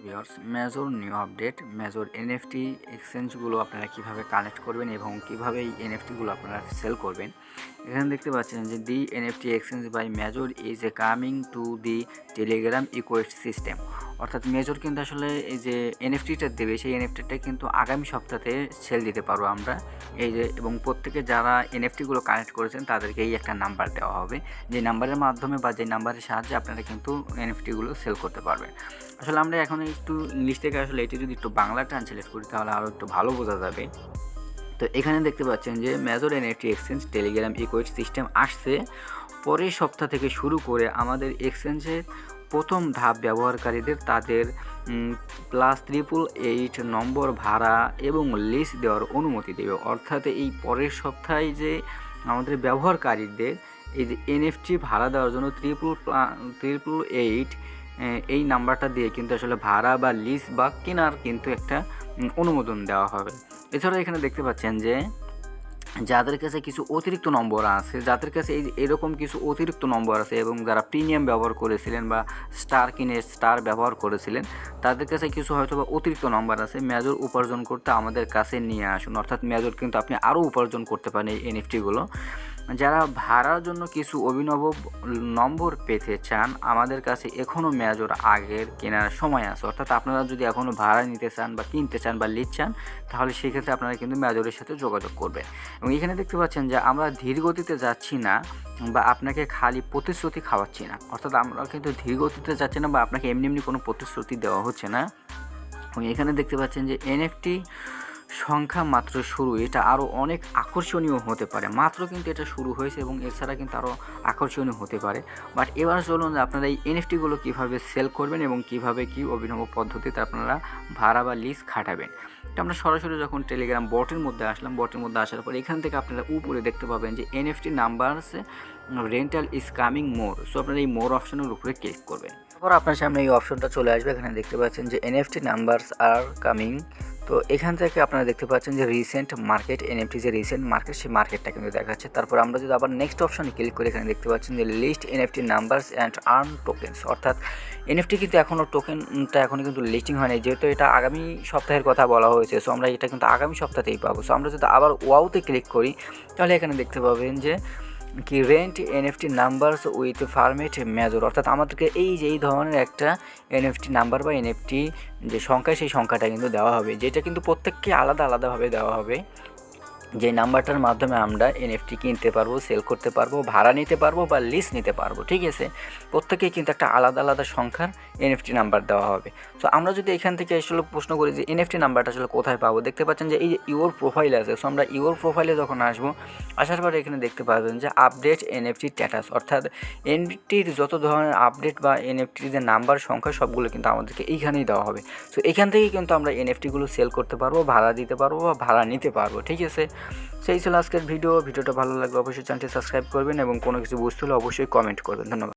Viewers, major new update, major NFT এক্সচেঞ্জগুলো আপনারা কিভাবে কানেক্ট করবেন এবং কিভাবে এই এনএফটিগুলো আপনারা সেল করবেন। এখানে দেখতে পাচ্ছেন যে the NFT exchange by Major is a coming to the Telegram ecosystem. অর্থাৎ মেজর কিন্তু আসলে এই যে এনএফটিটা দেবে সেই এনএফটিটা কিন্তু আগামী সপ্তাহে সেল দিতে পারবো আমরা। এই যে এবং প্রত্যেকে যারা এনএফটিগুলো কানেক্ট করেছেন তাদেরকে এই একটা নাম্বার দেওয়া হবে, যে নাম্বারের মাধ্যমে বা যে নাম্বারের সাহায্যে আপনারা কিন্তু এনএফটিগুলো সেল করতে পারবেন। আসলে আমরা এখন একটু ইংলিশ থেকে আসলে এটি যদি একটু বাংলা ট্রান্সলেট করি তাহলে আরও একটু ভালো বোঝা যাবে। তো এখানে দেখতে পাচ্ছেন যে major NFT exchange Telegram ecosystem আসছে। পরের সপ্তাহ থেকে শুরু করে আমাদের এক্সচেঞ্জের প্রথম ধাপ ব্যবহারকারীদের তাদের +888 নম্বর ভাড়া এবং লিজ দেওয়ার অনুমতি দেবে। অর্থাৎ এই পরের সপ্তাহে যে আমাদের ব্যবহারকারীদের এই যে এনএফটি ভাড়া দেওয়ার জন্য 888 এই নাম্বারটা দিয়ে কিন্তু আসলে ভাড়া বা লিজ বা কেনার কিন্তু একটা অনুমোদন দেওয়া হবে। এছাড়াও এখানে দেখতে পাচ্ছেন যে যাদের কাছে কিছু অতিরিক্ত নম্বর আছে, যাদের কাছে এরকম কিছু অতিরিক্ত নম্বর আছে এবং যারা প্রিমিয়াম ব্যবহার করেছিলেন বা স্টার কিনে স্টার ব্যবহার করেছিলেন, তাদের কাছে কিছু হয়তো বা অতিরিক্ত নম্বর আছে। মেজর উপার্জন করতে আমাদের কাছে নিয়ে আসুন। অর্থাৎ মেজর কিন্তু আপনি আরও উপার্জন করতে পারেন এই এনএফটিগুলো। যারা ভাড়ার জন্য কিছু অভিনব নম্বর পেতে চান, আমাদের কাছে এখনও মেজর আগের কেনার সময় আছে। অর্থাৎ আপনারা যদি এখনও ভাড়া নিতে চান বা কিনতে চান বা লিজ চান, তাহলে সেক্ষেত্রে আপনারা কিন্তু মেজরের সাথে যোগাযোগ করবেন। এবং এখানে দেখতে পাচ্ছেন যে আমরা ধীর গতিতে যাচ্ছি না বা আপনাকে খালি প্রতিশ্রুতি খাওয়াচ্ছি না। অর্থাৎ আমরা কিন্তু ধীর গতিতে যাচ্ছি না বা আপনাকে এমনি এমনি কোনো প্রতিশ্রুতি দেওয়া হচ্ছে না। এবং এখানে দেখতে পাচ্ছেন যে এনএফটি সংখ্যা মাত্র শুরু, এটা আরও অনেক আকর্ষণীয় হতে পারে। মাত্র কিন্তু এটা শুরু হয়েছে এবং এছাড়া কিন্তু আরও আকর্ষণীয় হতে পারে। বাট এবার চলুন আপনারা এই এনএফটিগুলো কীভাবে সেল করবেন এবং কীভাবে কী অভিনব পদ্ধতিতে আপনারা ভাড়া বা লিজ খাটাবেন। তো আমরা সরাসরি যখন টেলিগ্রাম বটের মধ্যে আসলাম, বটের মধ্যে আসার পর এখান থেকে আপনারা উপরে দেখতে পাবেন যে NFT numbers rental is coming more. So আপনারা এই মোর অপশনের উপরে ক্লিক করবেন। তারপর আপনার সামনে এই অপশনটা চলে আসবে। এখানে দেখতে পাচ্ছেন যে এনএফটি নাম্বারস আর কামিং। তো এখান থেকে আপনারা দেখতে পাচ্ছেন যে রিসেন্ট মার্কেট, এনএফটি যে রিসেন্ট মার্কেট সেই মার্কেটটা কিন্তু দেখাচ্ছে। তারপর আমরা যদি আবার নেক্সট অপশনে ক্লিক করি, এখানে দেখতে পাচ্ছেন যে list NFT numbers and earn tokens. অর্থাৎ এনএফটি কিন্তু এখনও টোকেনটা এখনও কিন্তু লিস্টিং হয়নি, যেহেতু এটা আগামী সপ্তাহের কথা বলা হয়েছে। সো আমরা এটা কিন্তু আগামী সপ্তাহতেই পাবো। সো আমরা যদি আবার ওয়াওতে ক্লিক করি তাহলে এখানে দেখতে পাবেন যে কি rent NFT numbers with format major. অর্থাৎ আমাদেরকে এই যে এই ধরনের একটা এনএফটি নাম্বার বা এনএফটি যে সংখ্যা সেই সংখ্যাটা কিন্তু দেওয়া হবে, যেটা কিন্তু প্রত্যেককে আলাদা আলাদাভাবে দেওয়া হবে। যে নাম্বারটার মাধ্যমে আমরা এনএফটি কিনতে পারবো, সেল করতে পারবো, ভাড়া নিতে পারবো বা লিজ নিতে পারবো। ঠিক আছে, প্রত্যেকেই কিন্তু একটা আলাদা আলাদা সংখ্যার এনএফটি নাম্বার দেওয়া হবে। সো আমরা যদি এখান থেকে আসলে প্রশ্ন করি যে এনএফটি নাম্বারটা আসলে কোথায় পাবো, দেখতে পাচ্ছেন যে এই যে ইওর প্রোফাইল আছে। সো আমরা ইওর প্রোফাইলে যখন আসবো, আসার পরে এখানে দেখতে পাবেন যে আপডেট এনএফটি স্ট্যাটাস। অর্থাৎ এনএফটির যত ধরনের আপডেট বা এনএফটির যে নাম্বার সংখ্যা সবগুলো কিন্তু আমাদেরকে এইখানেই দেওয়া হবে। সো এখান থেকেই কিন্তু আমরা এনএফটিগুলো সেল করতে পারবো, ভাড়া দিতে পারবো বা ভাড়া নিতে পারবো। ঠিক আছে, সেই ছিল আজকের ভিডিওটা ভালো লাগলে অবশ্যই চ্যানেলটি সাবস্ক্রাইব করবেন এবং কোনো কিছু বুঝতে হলে অবশ্যই কমেন্ট করবেন। ধন্যবাদ।